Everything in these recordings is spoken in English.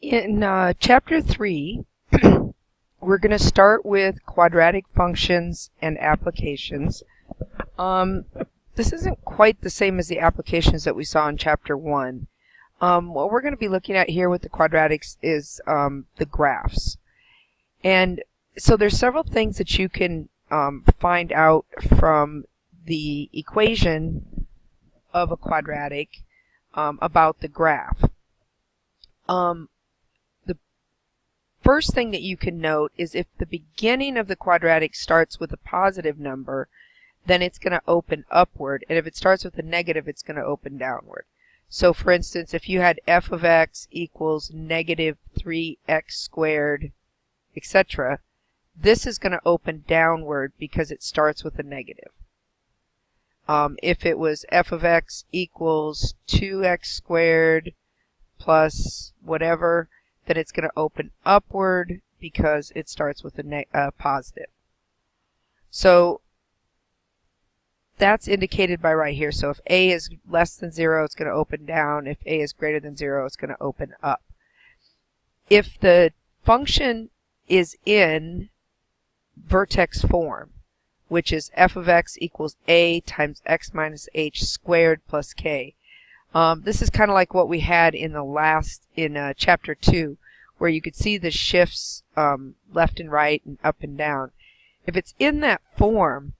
In Chapter 3, we're going to start with quadratic functions and applications. This isn't quite the same as the applications that we saw in Chapter 1. What we're going to be looking at here with the quadratics is the graphs. And so there's several things that you can find out from the equation of a quadratic about the graph. First thing that you can note is if the beginning of the quadratic starts with a positive number, then it's going to open upward, and if it starts with a negative, it's going to open downward. So for instance, if you had f of x equals negative 3x squared, etc., this is going to open downward because it starts with a negative. If it was f of x equals 2x squared plus whatever, then it's going to open upward because it starts with a positive. So that's indicated by right here. So if a is less than 0, it's going to open down. If a is greater than 0, it's going to open up. If the function is in vertex form, which is f of x equals a times x minus h squared plus k, this is kind of like what we had in chapter 2, where you could see the shifts left and right and up and down. If it's in that form,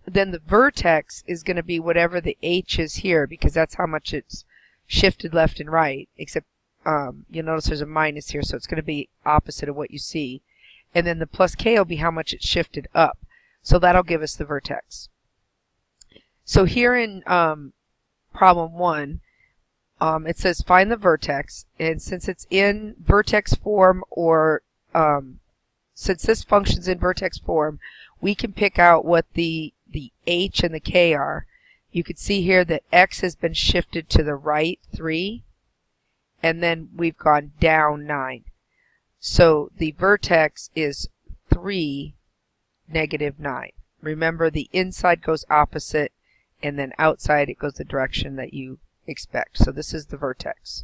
then the vertex is going to be whatever the h is here, because that's how much it's shifted left and right, except you'll notice there's a minus here, so it's going to be opposite of what you see. And then the plus k will be how much it's shifted up. So that'll give us the vertex. So here in problem 1, it says find the vertex, and since it's in vertex form, or since this function's in vertex form, we can pick out what the h and the k are. You can see here that x has been shifted to the right 3, and then we've gone down 9. So the vertex is 3, negative 9. Remember, the inside goes opposite, and then outside it goes the direction that you expect. So this is the vertex.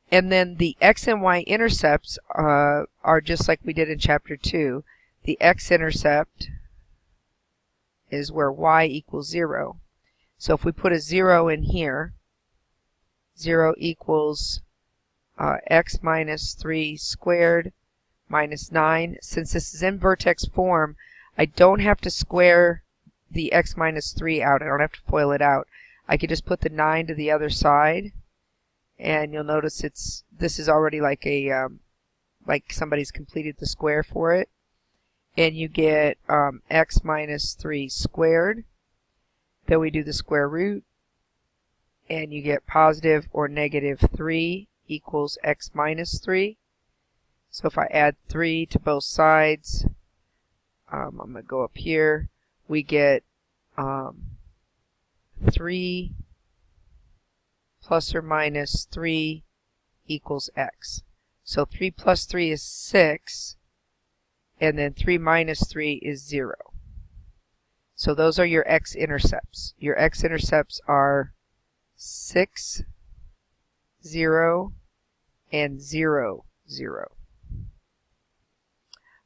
And then the x and y intercepts are just like we did in chapter 2. The x-intercept is where y equals 0. So if we put a 0 in here, 0 equals x minus 3 squared minus 9. Since this is in vertex form, I don't have to square the x minus 3 out. I don't have to FOIL it out. I could just put the 9 to the other side, and you'll notice this is already like like somebody's completed the square for it. And you get x minus 3 squared. Then we do the square root, and you get positive or negative 3 equals x minus 3. So if I add 3 to both sides, I'm going to go up here. We get 3 plus or minus 3 equals x. So 3 plus 3 is 6, and then 3 minus 3 is 0. So those are your x-intercepts. Your x-intercepts are 6, 0, and 0, 0.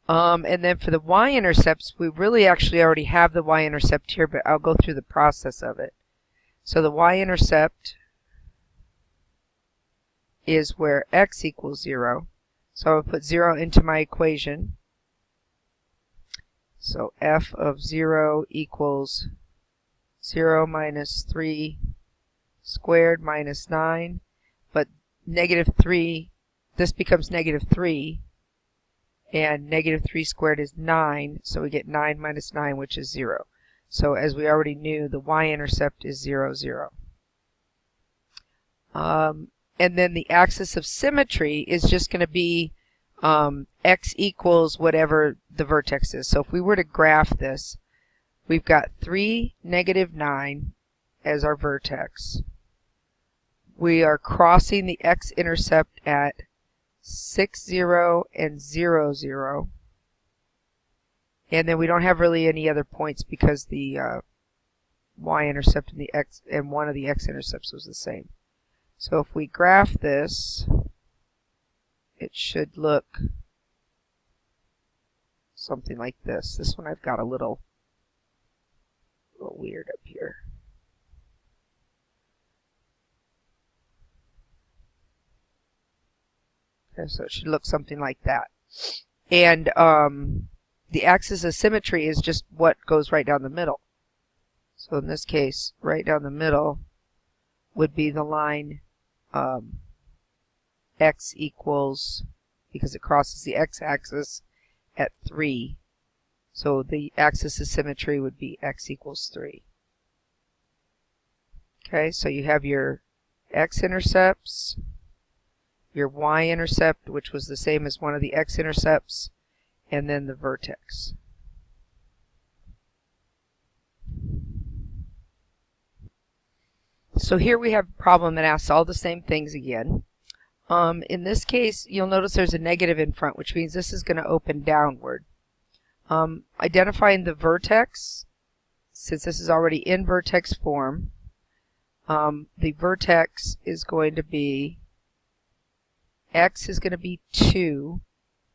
And then for the y-intercepts, we really actually already have the y-intercept here, but I'll go through the process of it. So the y-intercept is where x equals 0. So I'll put 0 into my equation. So f of 0 equals 0 minus 3 squared minus 9. But negative 3, this becomes negative 3. And negative 3 squared is 9, so we get 9 minus 9, which is 0. So as we already knew, the y-intercept is 0, 0. And then the axis of symmetry is just going to be x equals whatever the vertex is. So if we were to graph this, we've got 3, negative 9 as our vertex. We are crossing the x-intercept at 6, 0, and 0, 0. And then we don't have really any other points because the y-intercept and one of the x-intercepts was the same. So if we graph this, it should look something like this. This one I've got a little weird up here. Okay, so it should look something like that. And the axis of symmetry is just what goes right down the middle. So in this case, right down the middle would be the line x equals, because it crosses the x-axis at 3. So the axis of symmetry would be x equals 3. Okay, so you have your x-intercepts, your y-intercept, which was the same as one of the x-intercepts, and then the vertex. So here we have a problem that asks all the same things again. In this case, you'll notice there's a negative in front, which means this is going to open downward. Identifying the vertex, since this is already in vertex form, the vertex is going to be, x is going to be 2,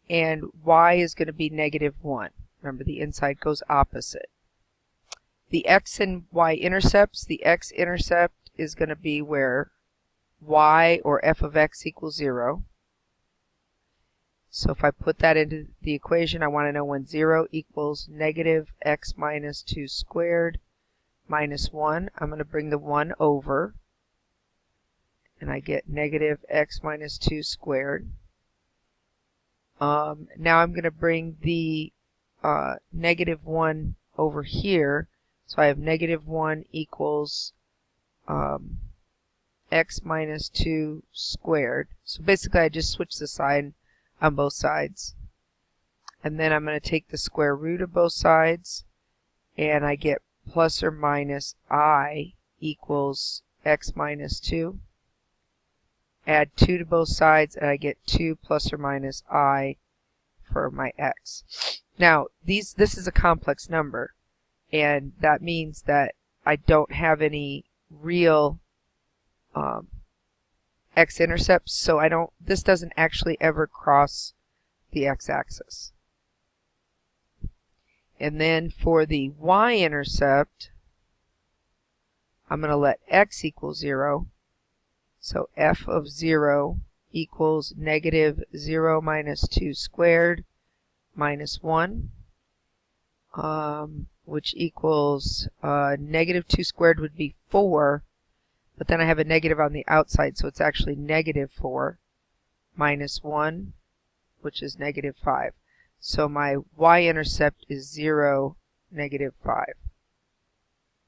and y is going to be -1. Remember, the inside goes opposite. The x and y intercepts, the x-intercept is going to be where y, or f of x, equals 0. So if I put that into the equation, I want to know when 0 equals -x minus 2 squared minus 1. I'm going to bring the 1 over, and I get -x minus 2 squared. Now I'm going to bring the -1 over here. So I have -1 equals x minus 2 squared. So basically I just switch the sign on both sides. And then I'm going to take the square root of both sides, and I get plus or minus I equals x minus 2. Add 2 to both sides, and I get 2 plus or minus I for my x. Now, this is a complex number, and that means that I don't have any real x-intercepts, so this doesn't actually ever cross the x-axis. And then for the y-intercept, I'm going to let x equal 0. So f of 0 equals -0 minus 2 squared minus 1, which equals -2 squared would be 4, but then I have a negative on the outside, so it's actually -4 minus 1, which is -5. So my y-intercept is 0, -5.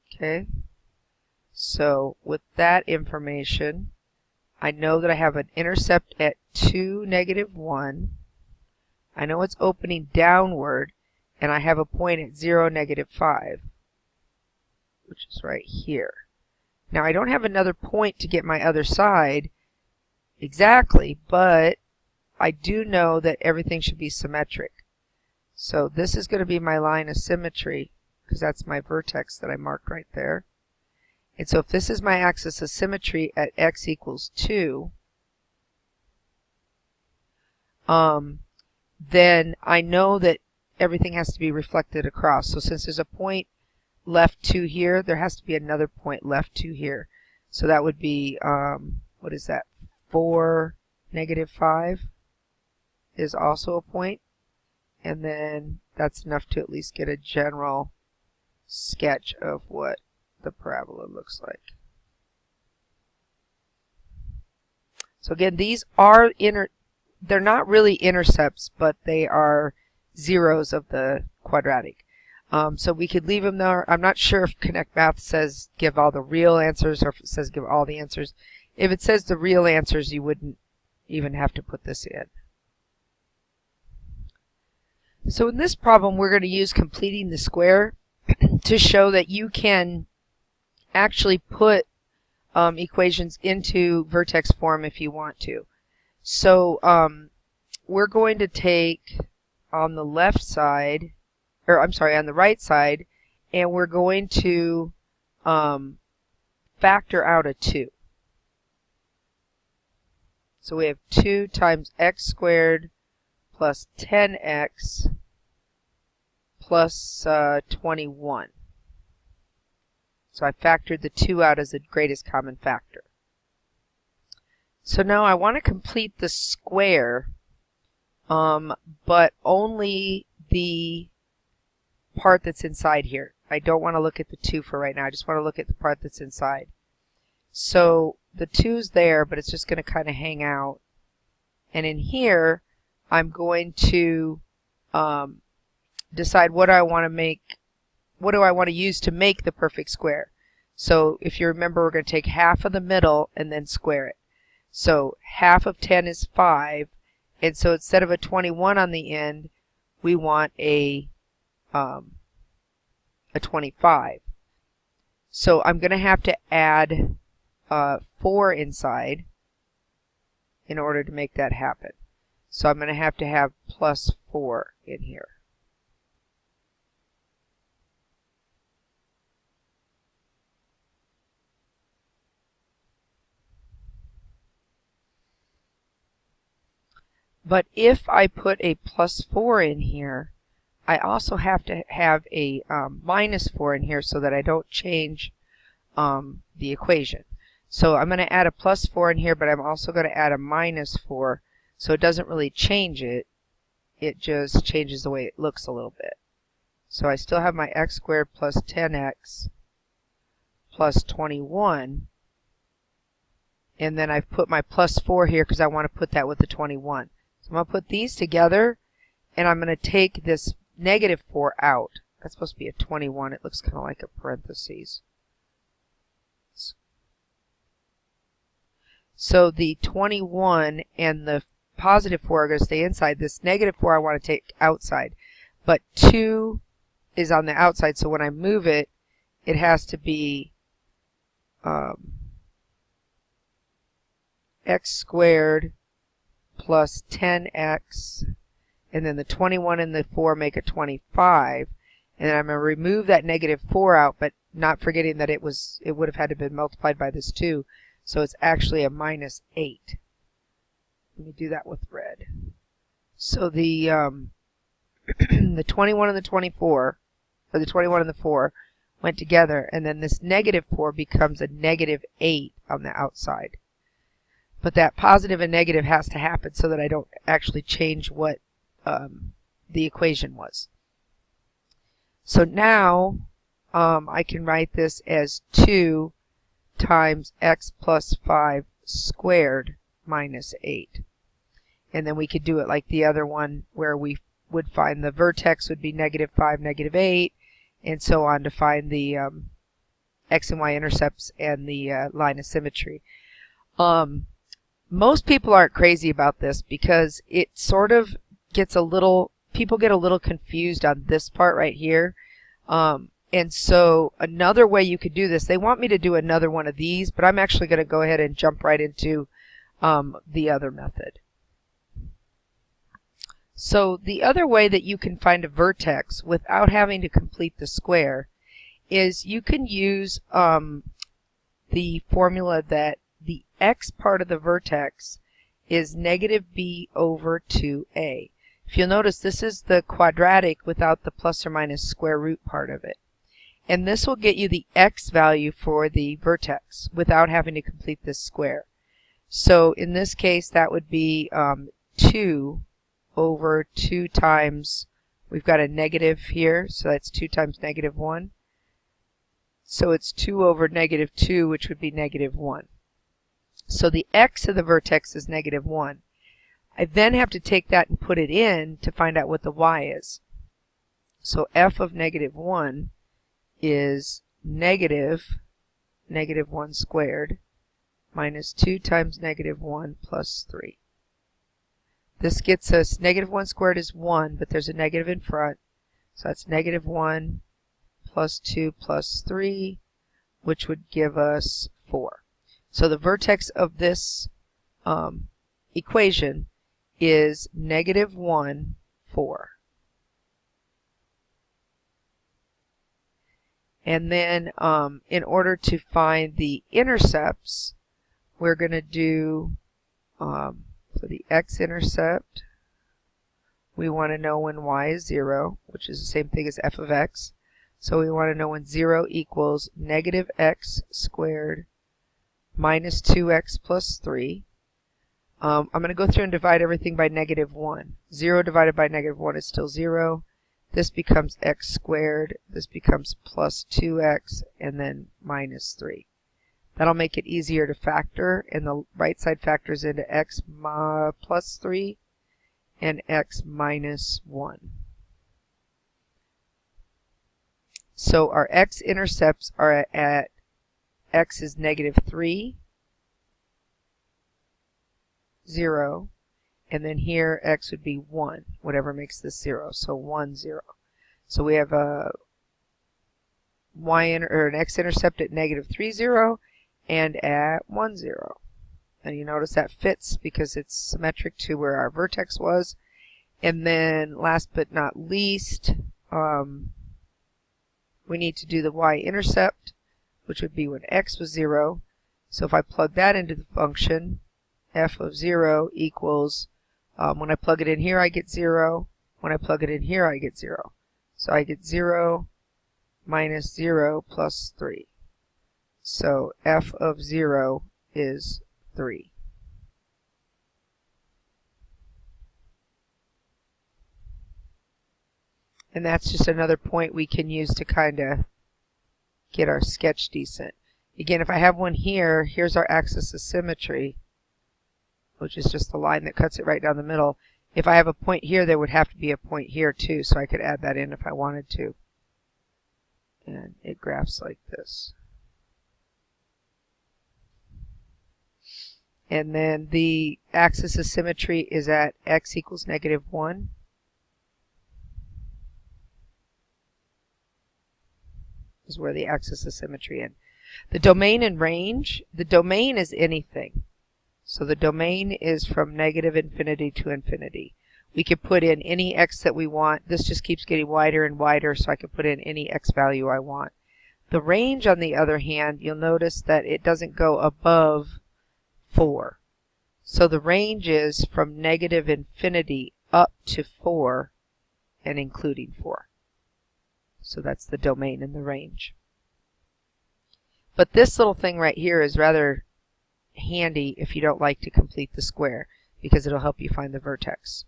Okay? So with that information, I know that I have an intercept at 2, -1. I know it's opening downward, and I have a point at 0, -5, which is right here. Now I don't have another point to get my other side exactly, but I do know that everything should be symmetric. So this is going to be my line of symmetry, because that's my vertex that I marked right there. And so if this is my axis of symmetry at x equals 2, then I know that everything has to be reflected across. So since there's a point left 2 here, there has to be another point left 2 here. So that would be, what is that, 4, -5 is also a point. And then that's enough to at least get a general sketch of what the parabola looks like. So again, these are they're not really intercepts, but they are zeros of the quadratic. So we could leave them there. I'm not sure if Connect Math says give all the real answers, or if it says give all the answers. If it says the real answers, you wouldn't even have to put this in. So in this problem, we're going to use completing the square to show that you can actually put equations into vertex form if you want to. So we're going to take on the left side, or I'm sorry, on the right side, and we're going to factor out a 2. So we have 2 times x squared plus 10x plus 21. So I factored the 2 out as the greatest common factor. So now I want to complete the square, but only the part that's inside here. I don't want to look at the 2 for right now. I just want to look at the part that's inside. So the 2's there, but it's just going to kind of hang out. And in here, I'm going to decide what I want to make. What do I want to use to make the perfect square? So if you remember, we're going to take half of the middle and then square it. So half of 10 is 5, and so instead of a 21 on the end, we want a 25. So I'm going to have to add 4 inside in order to make that happen. So I'm going to have plus 4 in here. But if I put a plus 4 in here, I also have to have a minus 4 in here so that I don't change the equation. So I'm going to add a plus 4 in here, but I'm also going to add a minus 4, so it doesn't really change it. It just changes the way it looks a little bit. So I still have my x squared plus 10x plus 21, and then I've put my plus 4 here because I want to put that with the 21. So I'm going to put these together, and I'm going to take this negative 4 out. That's supposed to be a 21. It looks kind of like a parentheses. So the 21 and the positive 4 are going to stay inside. This negative 4 I want to take outside. But 2 is on the outside, so when I move it, it has to be x squared plus 10x, and then the 21 and the 4 make a 25, and then I'm going to remove that negative 4 out, but not forgetting that it would have had to be multiplied by this 2, so it's actually a minus 8. Let me do that with red. So the the 21 and the 24, or the 21 and the 4 went together, and then this negative 4 becomes a negative 8 on the outside. But that positive and negative has to happen so that I don't actually change what the equation was. So now I can write this as 2 times x plus 5 squared minus 8. And then we could do it like the other one where we would find the vertex would be negative 5, negative 8, and so on to find the x and y intercepts and the line of symmetry. Most people aren't crazy about this because it sort of gets people get a little confused on this part right here. And so another way you could do this, they want me to do another one of these, but I'm actually going to go ahead and jump right into the other method. So the other way that you can find a vertex without having to complete the square is you can use the formula that the x part of the vertex is negative b over 2a. If you'll notice, this is the quadratic without the plus or minus square root part of it. And this will get you the x value for the vertex without having to complete this square. So in this case, that would be 2 over 2 times, we've got a negative here, so that's 2 times negative 1. So it's 2 over negative 2, which would be negative 1. So the x of the vertex is negative 1. I then have to take that and put it in to find out what the y is. So f of negative 1 is negative 1 squared minus 2 times negative 1 plus 3. This gets us, negative 1 squared is 1, but there's a negative in front. So that's negative 1 plus 2 plus 3, which would give us 4. So the vertex of this equation is negative 1, 4. And then in order to find the intercepts, we're going to do For the x-intercept, we want to know when y is 0, which is the same thing as f of x. So we want to know when 0 equals negative x squared minus 2x plus 3. I'm going to go through and divide everything by negative 1. 0 divided by negative 1 is still 0. This becomes x squared. This becomes plus 2x and then minus 3. That'll make it easier to factor, and the right side factors into x plus 3 and x minus 1. So our x-intercepts are at x is negative 3, 0, and then here x would be 1, whatever makes this 0, so 1, 0. So we have a an x-intercept at negative 3, 0, and at 1, 0. And you notice that fits because it's symmetric to where our vertex was. And then last but not least, we need to do the y-intercept, which would be when x was 0. So if I plug that into the function, f of 0 equals, when I plug it in here I get 0, when I plug it in here I get 0. So I get 0 minus 0 plus 3. So f of 0 is 3. And that's just another point we can use to kind of get our sketch decent. Again, if I have one here, here's our axis of symmetry, which is just the line that cuts it right down the middle. If I have a point here, there would have to be a point here too, so I could add that in if I wanted to. And it graphs like this. And then the axis of symmetry is at x equals negative 1. Is where the axis of symmetry is. The domain and range, the domain is anything. So the domain is from negative infinity to infinity. We could put in any x that we want. This just keeps getting wider and wider, so I can put in any x value I want. The range, on the other hand, you'll notice that it doesn't go above 4. So the range is from negative infinity up to 4 and including 4. So that's the domain and the range. But this little thing right here is rather handy if you don't like to complete the square, because it'll help you find the vertex.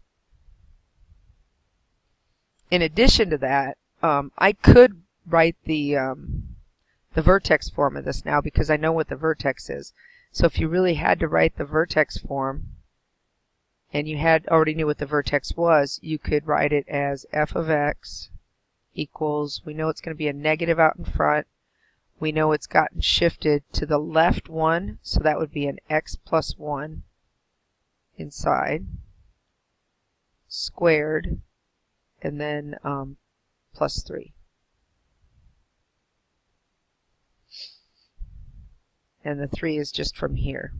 In addition to that, I could write the vertex form of this now because I know what the vertex is. So if you really had to write the vertex form and you already knew what the vertex was, you could write it as f of x equals, we know it's going to be a negative out in front. We know it's gotten shifted to the left 1, so that would be an x plus 1 inside, squared, and then plus 3. And the 3 is just from here.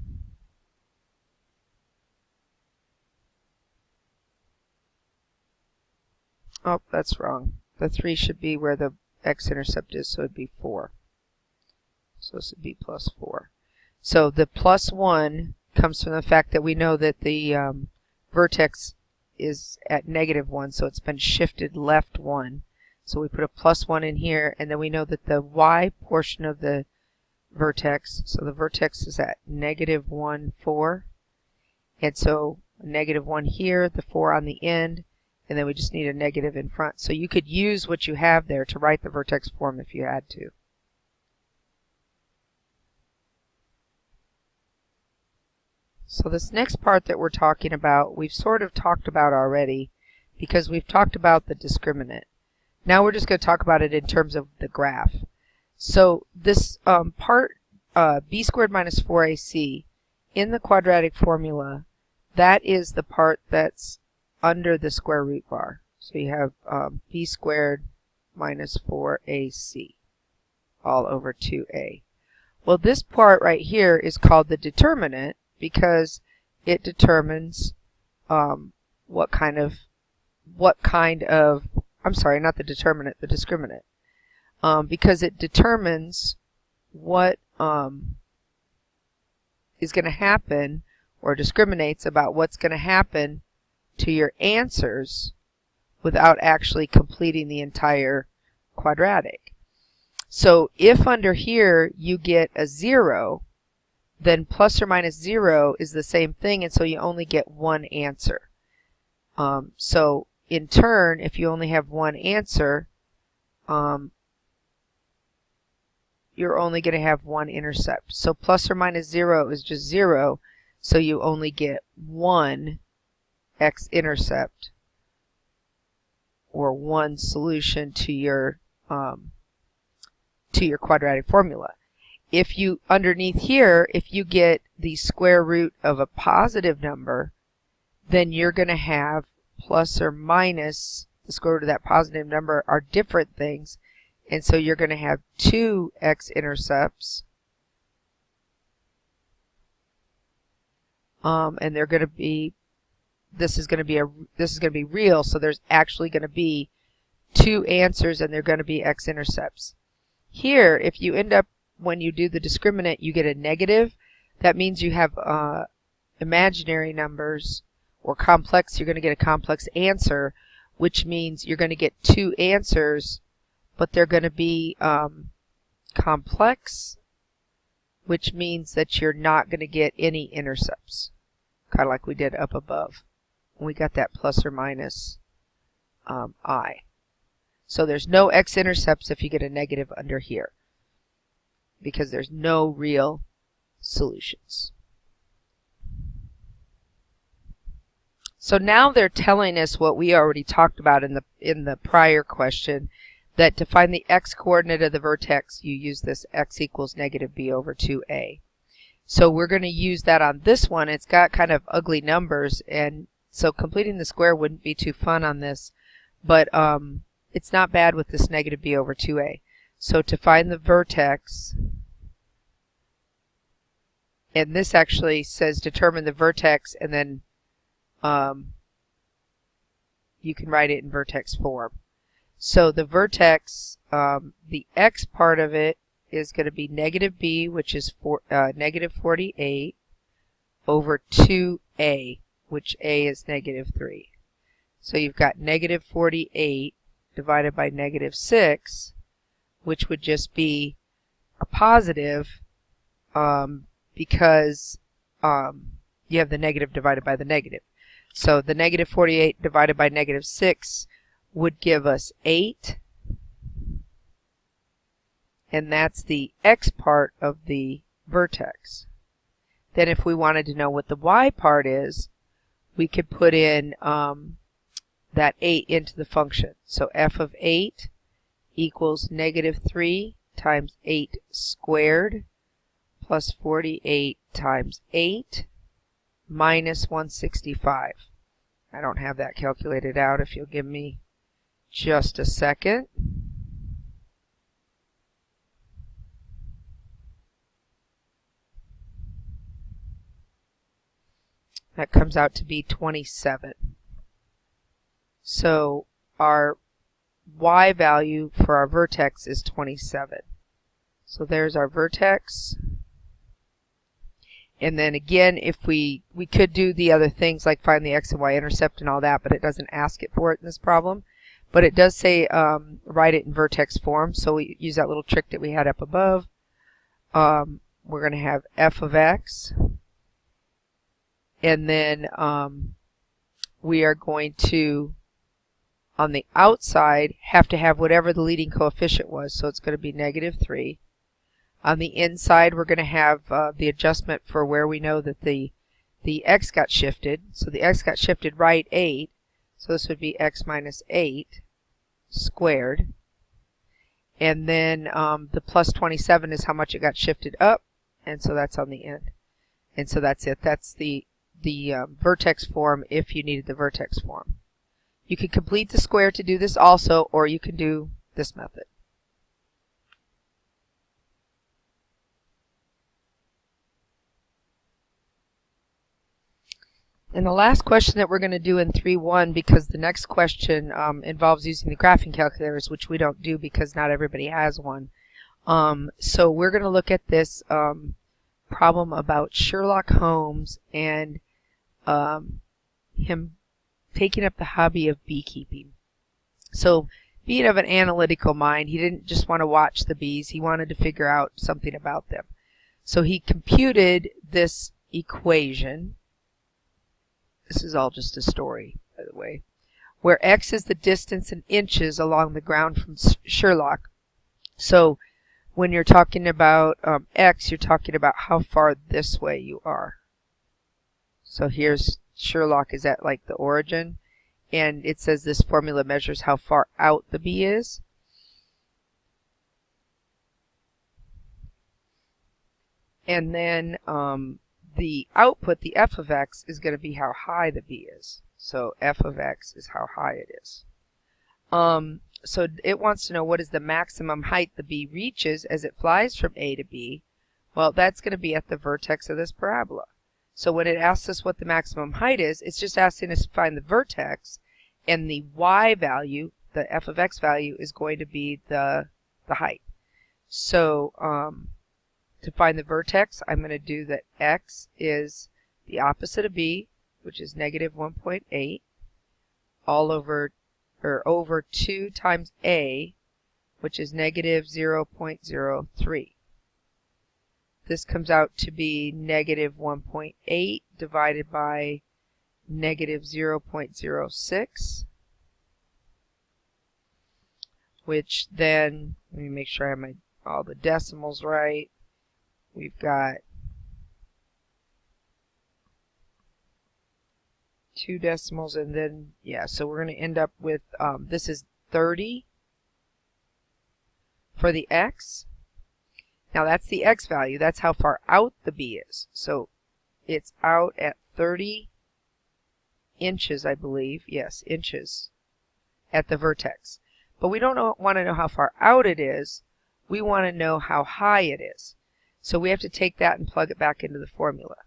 Oh, that's wrong. The 3 should be where the x-intercept is, so it would be 4. So this would be plus 4. So the plus 1 comes from the fact that we know that the vertex is at negative 1, so it's been shifted left 1. So we put a plus 1 in here, and then we know that the y portion of the vertex, so the vertex is at negative 1, 4. And so a negative 1 here, the 4 on the end, and then we just need a negative in front. So you could use what you have there to write the vertex form if you had to. So this next part that we're talking about, we've sort of talked about already because we've talked about the discriminant. Now we're just going to talk about it in terms of the graph. So this part, b squared minus 4ac, in the quadratic formula, that is the part that's under the square root bar. So you have b squared minus 4ac all over 2a. Well, this part right here is called the determinant because it determines what kind of, I'm sorry, not the determinant, the discriminant. Because it determines what is going to happen or discriminates about what's going to happen to your answers without actually completing the entire quadratic. So if under here you get a 0, then plus or minus 0 is the same thing, and so you only get one answer. So in turn, if you only have one answer, you're only going to have one intercept. So plus or minus 0 is just 0, so you only get one x-intercept, or one solution to your quadratic formula. If you, underneath here, if you get the square root of a positive number, then you're going to have plus or minus the square root of that positive number are different things, and so you're going to have two x-intercepts, and they're going to be, this is going to be real, so there's actually going to be two answers, and they're going to be x-intercepts. Here, if you end up, when you do the discriminant, you get a negative, that means you have imaginary numbers, or complex, you're going to get a complex answer, which means you're going to get two answers, but they're going to be complex, which means that you're not going to get any intercepts, kind of like we did up above when we got that plus or minus I. So there's no x-intercepts if you get a negative under here, because there's no real solutions. So now they're telling us what we already talked about in the prior question, that to find the x-coordinate of the vertex, you use this x equals negative b over 2a. So we're going to use that on this one. It's got kind of ugly numbers, and so completing the square wouldn't be too fun on this, but it's not bad with this negative b over 2a. So to find the vertex, and this actually says determine the vertex, and then you can write it in vertex form. So the vertex, the x part of it is going to be negative b, which is negative 48, over 2a, which a is negative 3. So you've got negative 48 divided by negative 6, which would just be a positive because you have the negative divided by the negative. So the negative 48 divided by negative 6 would give us 8, and that's the x part of the vertex. Then if we wanted to know what the y part is, we could put in that 8 into the function. So f of 8 equals negative 3 times 8 squared plus 48 times 8 minus 165. I don't have that calculated out. If you'll give me just a second. That comes out to be 27. So our y value for our vertex is 27. So there's our vertex. And then again, if we could do the other things like find the x and y intercept and all that, but it doesn't ask it for it in this problem. But it does say write it in vertex form, so we use that little trick that we had up above. We're going to have f of x, and then we are going to, on the outside, have to have whatever the leading coefficient was, so it's going to be negative 3. On the inside, we're going to have the adjustment for where we know that the x got shifted. So the x got shifted right 8. So this would be x minus 8 squared. And then the plus 27 is how much it got shifted up. And so that's on the end. And so that's it. That's the vertex form if you needed the vertex form. You can complete the square to do this also, or you can do this method. And the last question that we're going to do in 3.1, because the next question involves using the graphing calculators, which we don't do because not everybody has one. So we're going to look at this problem about Sherlock Holmes and him taking up the hobby of beekeeping. So being of an analytical mind, he didn't just want to watch the bees, he wanted to figure out something about them. So he computed this equation. This is all just a story, by the way, where x is the distance in inches along the ground from Sherlock. So when you're talking about x, you're talking about how far this way you are. So here's Sherlock is at like the origin, and it says this formula measures how far out the bee is. And then the output, the f of x, is going to be how high the bee is. So f of x is how high it is. So it wants to know what is the maximum height the bee reaches as it flies from A to B. Well, that's going to be at the vertex of this parabola. So when it asks us what the maximum height is, it's just asking us to find the vertex, and the y value, the f of x value, is going to be the height. So to find the vertex, I'm going to do that x is the opposite of b, which is negative 1.8, all over 2 times a, which is negative 0.03. This comes out to be negative 1.8 divided by negative 0.06, which then, let me make sure I have all the decimals right. We've got 2 decimals, and then, yeah, so we're going to end up with, this is 30 for the x. Now that's the x value. That's how far out the bee is. So it's out at 30 inches, I believe. Yes, inches at the vertex. But we don't want to know how far out it is. We want to know how high it is. So we have to take that and plug it back into the formula.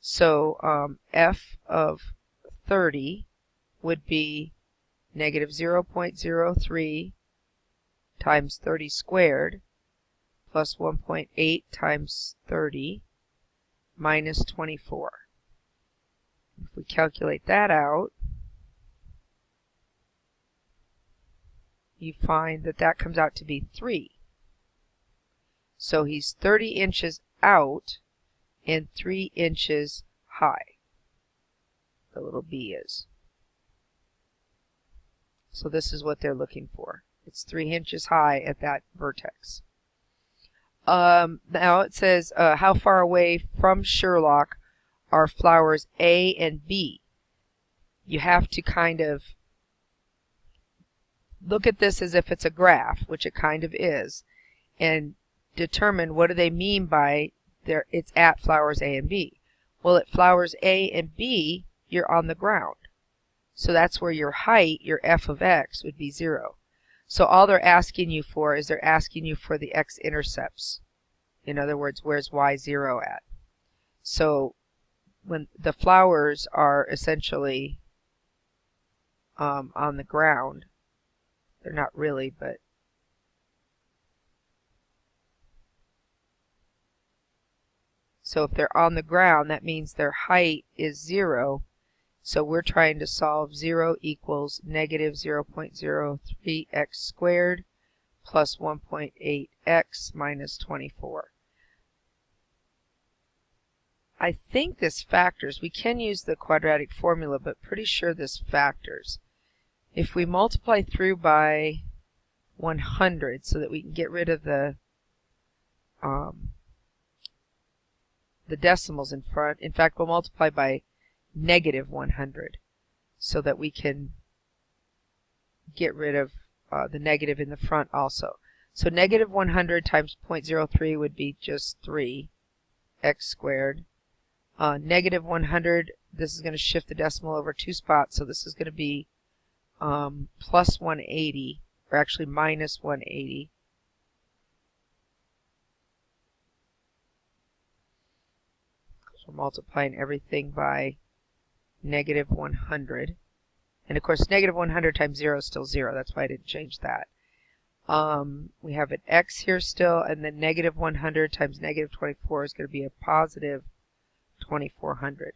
So f of 30 would be negative 0.03 times 30 squared plus 1.8 times 30 minus 24. If we calculate that out, you find that that comes out to be 3. So he's 30 inches out and 3 inches high. The little bee is. So this is what they're looking for. It's 3 inches high at that vertex. Now it says how far away from Sherlock are flowers A and B. You have to kind of look at this as if it's a graph, which it kind of is, and determine what do they mean by it's at flowers A and B. Well, at flowers A and B, you're on the ground. So that's where your height, your f of x, would be 0. So all they're asking you for is they're asking you for the x-intercepts. In other words, where's y0 at? So when the flowers are essentially on the ground, they're not really, but so if they're on the ground, that means their height is 0. So we're trying to solve 0 equals negative 0.03x squared plus 1.8x minus 24. I think this factors. We can use the quadratic formula, but pretty sure this factors. If we multiply through by 100 so that we can get rid of the decimals in front. In fact, we'll multiply by negative 100 so that we can get rid of the negative in the front also. So negative 100 times 0.03 would be just 3x squared. Negative 100, this is going to shift the decimal over 2 spots, so this is going to be plus 180, or actually minus 180. We're multiplying everything by negative 100. And of course, negative 100 times 0 is still 0. That's why I didn't change that. We have an x here still, and then negative 100 times negative 24 is going to be a positive 2400.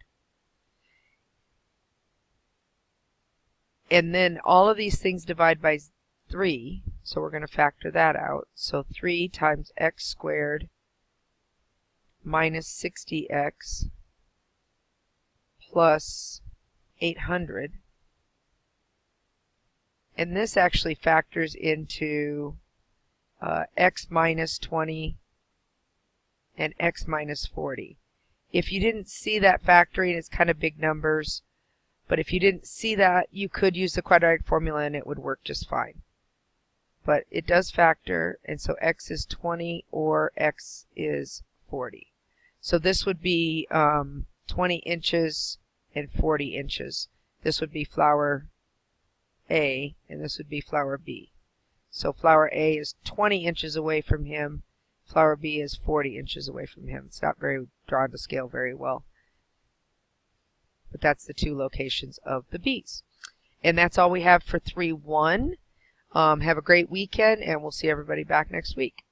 And then all of these things divide by 3, so we're going to factor that out. So 3 times x squared minus 60x plus 800. And this actually factors into x minus 20 and x minus 40. If you didn't see that factoring, it's kind of big numbers. But if you didn't see that, you could use the quadratic formula and it would work just fine. But it does factor, and so x is 20 or x is 40. So this would be 20 inches and 40 inches. This would be flower A, and this would be flower B. So flower A is 20 inches away from him. Flower B is 40 inches away from him. It's not very drawn to scale very well. But that's the two locations of the bees. And that's all we have for 3-1. Have a great weekend, and we'll see everybody back next week.